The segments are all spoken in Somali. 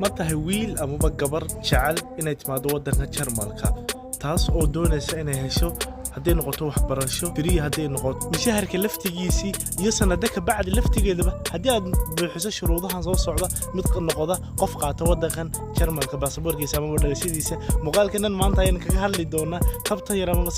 ma tahay wiil amaba gabar jecel inay timaado waddanka Jarmalka taas oo doonaysa inay hesho haddii noqoto waxbarasho free haddii noqoto mishaharka laftigiisii iyo sanado ka bacdi laftigeedaba haddii aad buuxiso shuruudahan soo socda mid noqoda qof qaata waddankan Jarmalka baasaboorkiisa ama dhalashadiisa muuqaalkeenan maanta ayaan kaga hadli doonaa tabtan yar ama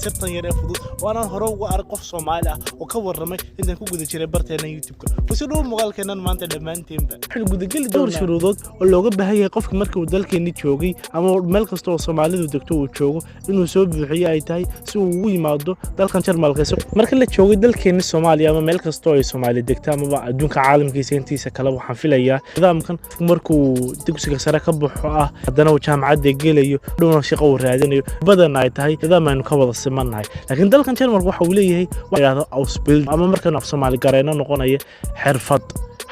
sirtan yar ee fudud oo aan hore uga arag qof Soomaali ah oo ka warramay intaan ku guda jiray barteena YouTube-ka kusoo muuqaalkeenan maanta dhamaantiinba waxaan guda gali doonaa shuruudood oo looga baahan yahay qofka markii uu dalkeena joogay ama meel kasta oo Soomaalidu degto uu joogo inuu soo buuxiyo ay tahay si uu ugu yimaado dalkan Jarmalka marka la joogay dalkeena Soomaaliya ama meel kasta oo ay Soomaali degto ama adduunka caalamkiisa intiisa kala waxaan filayaa nidaamkan markuu dugsiga sare ka baxo ah haddana uu jaamacadda gelayo dhowna shaqo uu raadinayo badan ay tahay nidaam aynu ka wada simanahay laakiin dalkan Jarmalka waxa uu leeyahay wax yiraahdo Ausbildung ama markaan af Soomaali gareeno noqonaya xirfad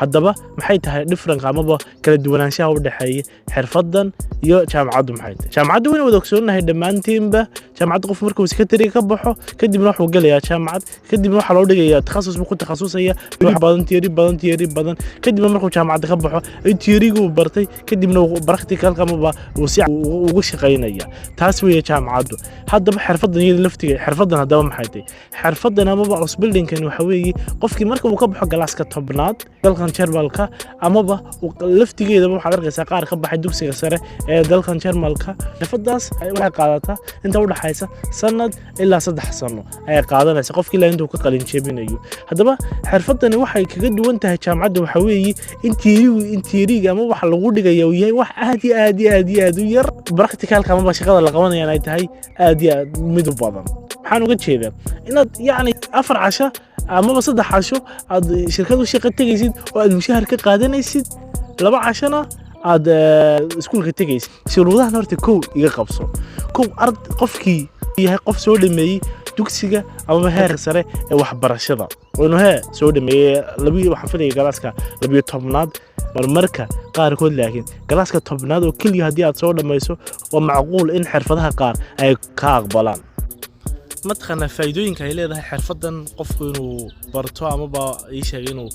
haddaba maxay tahay difference amaba kala duwanaanshaha u dhaxeeya xirfadan iyo jaamacaddu maxay tahay jaamacaddu wayna wada ogsoonahay dhamaantiinba jaamacadda qof markuu secretary ka baxo kadibna wuxuu galayaa jaamacad kadibna waxa loo dhigayaa takhasus ku takhasusaya wax badan kadibna markuu jaamacadda ka baxo ay theory-gu bartay kadibna practical amaba uu si ugu shaqeynaya taas weeye jaamacaddu haddaba xirfadan iyada laftiga xirfadan haddaba maxay tahay xirfadan amaba Ausbildung-kan waxa weeye qofkii marka uu ka baxo galaaska tobnaad dalkan Jarmalka amaba laftigeeda waxa arkaysaa qaar ka baxay dugsiga sare ee dalkan Jarmalka xirfadaas waxay qaadataa inta u dhaxaysa sanad ilaa 3 sano ay qaadanaysa qofkii la intuu ka qalin jebinayo haddaba xirfadani waxay kaga duwan tahay jaamacadda waxa weeye in theory-ga ama waxa lagu dhigayo yahay wax aad u yar practical-ka ama shaqada la qabanayo ay tahay aad mid u badan waxaan uga jeedaa inaad yani 4 casho ama 3 casho aad shirkadu shaqo tagaysid oo aad mushahar ka qaadanaysid 2 cashana aad iskuulka tagaysid shuruudahan horta iga qabso qofkii yahay qof soo dhameeyay dugsiga ama heer sare ee waxbarashada oo soo dhameeyay waxaan filayaa galaaska 12aad marka qaarkood laakiin galaaska 10aad oo kaliya haddii aad soo dhamayso waa macquul in xirfadaha qaar ay ka aqbalaan matqana faa'iidooyinka ay leedahay xirfadan qofku inuu barto ama ba sheegay inuu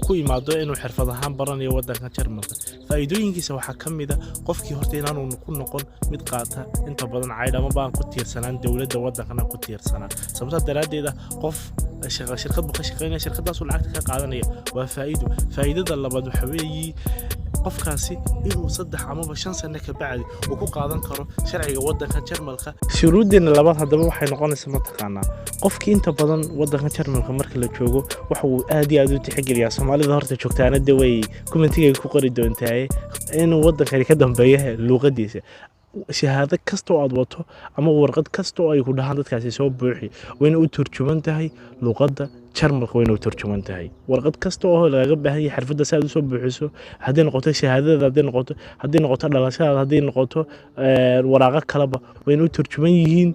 ku imaado inuu xirfad ahaan baranayo waddanka Jarmalka faa'iidooyinkiisa waxa kamid ah qofkii horta inaanu ku noqon mid qaata inta badan cayd ama baan ku tiirsanaan dawladda waddankana ku tiirsanaan sababta daraadeeda qof shirkad ka shaqeynaya shirkadaas uu lacag ka qaadanaya waa faa'iidada labaad waxa weeye qofkaasi inuu 3 ama 5 sano ka bacdi uu ku qaadan karo sharciga waddanka Jarmalka shuruudeena labaad haddaba waxay noqonaysaa mataqaanaa qofkii inta badan waddanka Jarmalka marka la joogo waxa uu aad u tixgeliyaa Soomaalida horta joogtaana way commentiga ku qori doontaa inuu waddanka ka dambeeyo luqadiisa shahaado kasta oo aad wato ama warqad kasta oo ay ku dhahan dadkaasi soo buuxi wayna u turjuman tahay luqadda Jarmalka wayna u turjuman tahay warqad kasta oo laga baahan yahay xirfadda si aad u soo buuxiso haddii noqoto shahaadada haddii noqoto dhalashada haddii noqoto waraaqo kaleba wayna u turjuman yihiin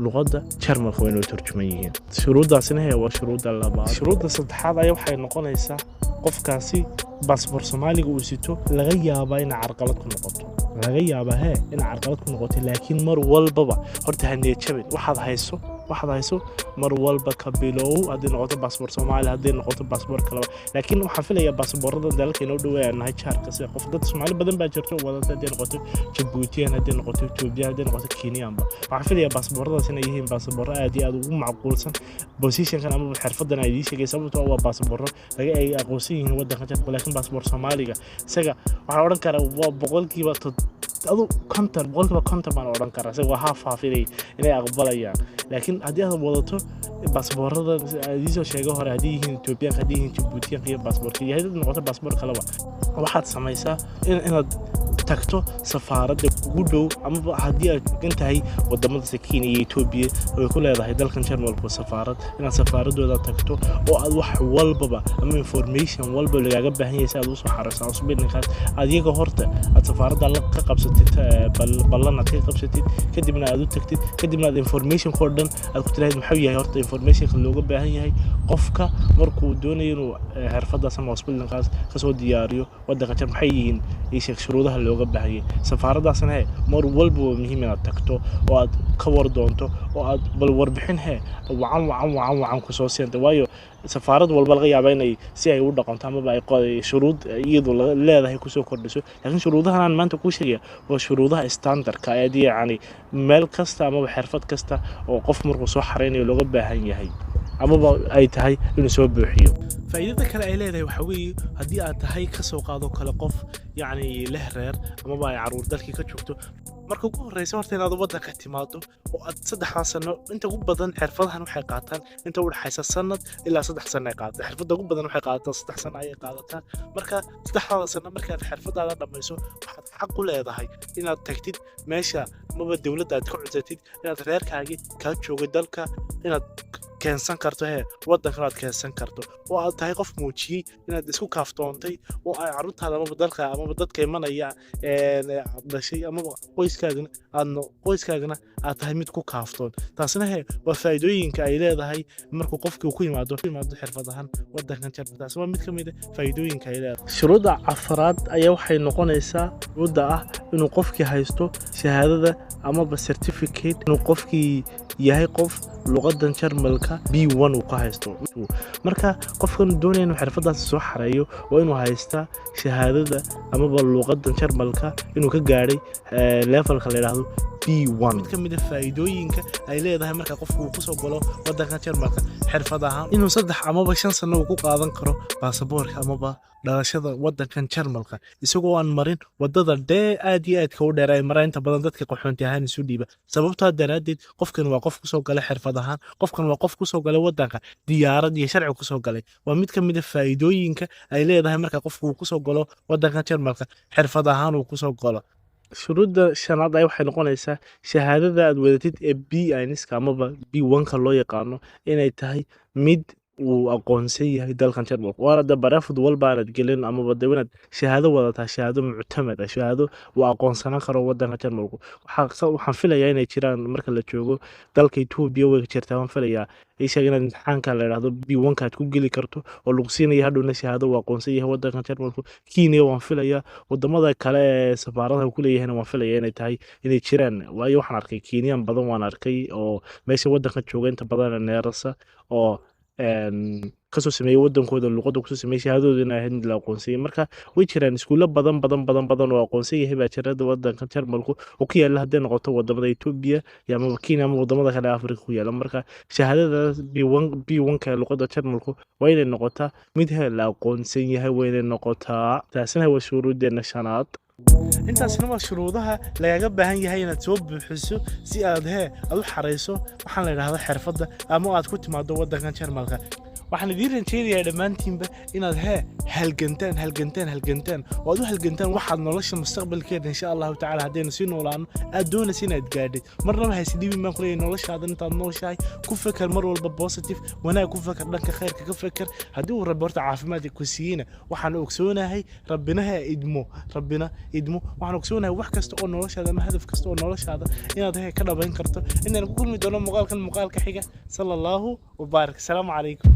luqadda Jarmalka wayna u turjuman yihiin shuruudaasina waa shuruudda labaad shuruudda saddexaad ay waxay noqonaysaa qofkaasi baasaboor Soomaaliga uu sito laga yaabaa in carqalad ku noqoto laakiin mar walbaba horta haniyad jabin waxaad hayso mar walba ka bilow haddii noqoto baasaboor Soomaali haddii noqoto baasaboor kale laakiin waxaan filayaa baasaboorada dalkeena u dhaweeyaan jaarka sida qof dad Soomaali badan baa jirto wadada haddii noqoto Djibouti haddii noqoto Ethiopia haddii noqoto Kenya waxaan filayaa baasabooradaas inay yihiin baasaboor aad ugu macquulsan position-kan ama xirfadan ay sheegay sababtoo ah waa baasaboor laga ay aqoonsan yihiin waddanka Jarmalka laakiin baasaboor Soomaaliga isaga waxa oran karaa waa boqolkiiba adu kontar baan oran karaa isaga haafilay inay aqbalayaan laakiin haddii aad wadato baasaboorada adiisoo sheegay hore haddii yihiin Ethiopia haddii yihiin Djibouti iyo baasaboorka iyo haddii noqoto baasaboor kaleba waxaad samaysaa inaad tagto safaaradda ugu dhow ama haddii aad gantahay wadamada Kenya iyo Ethiopia oo ku leedahay dalkan Jarmalka safaarad inaad safaaradooda tagto oo aad wax walbaba ama information walba lagaga baahan yahay aad u soo xarayso Ausbildung-kaas adiga horta aad safaaradda la ka qabsatid ballan aad ka qabsatid kadibna aad u tagtid kadibna aad information ko dhan aad ku tiraahdo maxay yahay horta information looga baahan yahay qofka markuu doonayo inuu xirfadaas ama Ausbildung-kaas ka soo diyaariyo waddanka Jarmalka maxay yihiin shuruudaha looga baahan yahay safaaradaasna mar walba waa muhiim inaad tagto oo aad ka war doonto oo aad bal warbixin wacan ku soo siintay waayo safaarad walba laga yaabaa inay si ay u dhaqanto ama ay shuruud iyadu leedahay ku soo kordhiso laakiin shuruudahan aan maanta ku sheegaya waa shuruudaha standardka yacni meel kasta ama xirfad kasta oo qof markuu soo xareynayo looga baahan yahay amaba ay tahay inuu soo buuxiyo faa'iidada kale ay leedahay waxa weeye haddii aad tahay ka soo qaado kale qof yacni leh reer amaba ay caruur dalkii ka joogto marka ugu horreysa horta inaad waddanka timaado oo aad 3 sano inta ugu badan xirfadahan waxay qaataan inta u dhaxaysa sanad ilaa 3 sano ay qaadataa xirfadda ugu badan waxay qaadataa 3 sano ayay qaadataa marka 3 sano markaad xirfadaada dhamayso waxaad xaq u leedahay inaad tagtid meesha amaba dawladda aad ka codsatid inaad reerkaagii kaa joogay dalka inaad keensan karto waddanka aad keensan karto oo aad tahay qof muujiyay inaad isku kaaftoontay oo ay carruurtaada amaba dalka amaba dadka imanaya dhashay amaba qoyskaagana aad tahay mid ku kaaftoon taasina waa faa'iidooyinka ay leedahay markuu qofkii ku yimaado xirfadahan waddankan Jarmalka taas waa mid ka mid ah faa'iidooyinka ay leedahay shuruudda afraad ayaa waxay noqonaysaa shuruudda ah inuu qofkii haysto shahaadada amaba certificate inuu qofkii yahay qof luqadan Jarmalka B1 uu ka haysto marka qofkan doonaya inuu xirfadaas soo xareeyo waa inuu haystaa shahaadada amaba luqadan Jarmalka inuu ka gaaray levelka la yiraahdo B1 mid ka mid ah faa'iidooyinka ay leedahay marka qofku uu ku soo galo waddanka Jarmalka xirfadaha inuu 3 amaba 5 sano uu ku qaadan karo baasaboorka amaba dhalashada waddankan Jarmalka isagoo aan marin wadada aad iyo aad ka u dheer ay maraynta badan dadka qaxoonti ahaan isu dhiiba sababtoo daraadeed qofkan waa qof ku soo galay xirfadahan qofkan waa qof ku soo galay waddanka diyaarad iyo sharci ku soo galay waa mid ka mid ah faa'iidooyinka ay leedahay marka qofku uu ku soo galo waddanka Jarmalka xirfadahan uu ku soo galo shuruudda shanaad ay waxay noqonaysaa shahaadada aad wadatid ee B1 amaba B1 loo yaqaano inay tahay mid uu aqoonsan yahay dalkan Jarmalka waana barafud walba aad gelin amaba inaad shahaado wadataa shahaado muctamad ah shahaado uu aqoonsan karo waddanka Jarmalka waxaan filayaa inay jiraan marka la joogo dalka Itoobiya way jirtaa waan filayaa ay sheegeen imtixaanka la yiraahdo B1 aad ku geli karto oo lagu siinayo hadhowna shahaado uu aqoonsan yahay waddanka Jarmalka Kenya waan filayaa wadamada kale ee safaaradaha ku leeyahay waan filayaa inay tahay inay jiraan waayo waxaan arkay Kenyan badan waan arkay oo meesha waddanka jooga inta badan neerasa oo kasoo sameeyay waddankooda luqadda ku soo sameeyay shahaadooda inay ahayd mid la aqoonsay marka way jiraan iskuulo badan oo aqoonsan yahay baajarada waddanka Jarmalku oo ku yaala hadday noqoto wadamada Itoobiya iyo ama Kenya ama wadamada kale Afrika ku yaala marka shahaadada B1 ka luqadda Jarmalku waa inay noqotaa mid la aqoonsan yahay waa inay noqotaa taasina waa shuruudeena shanaad intaasna waa shuruudaha lagaga baahan yahay inaad soo buuxiso si aad u xareyso waxaan la yiraahdaa xirfadda ama aad ku timaado waddanka Jarmalka waxaan idin rajaynayaa dhammaantiinba inaad halgantaan oo aad u halgantaan waxaad nolosha mustaqbalkeeda insha Allah ta'ala hadaynu si noolaano aad doonayso inaad gaadhid marnaba haysidii ma kuleeyahay noloshaada intaad nooshahay ku fakar mar walba positive wanaag ku fakar dhanka khayrka ka fakar haddii uu rabbi horta caafimaad ku siiyina waxaan ogsoonahay rabbina idmo waxaan ogsoonahay wax kasta oo noloshaada ama hadaf kasta oo noloshaada inaad ka dhabayn karto inaan ku kulmi doono muuqaalka xiga sallallahu wa barak assalamu alaykum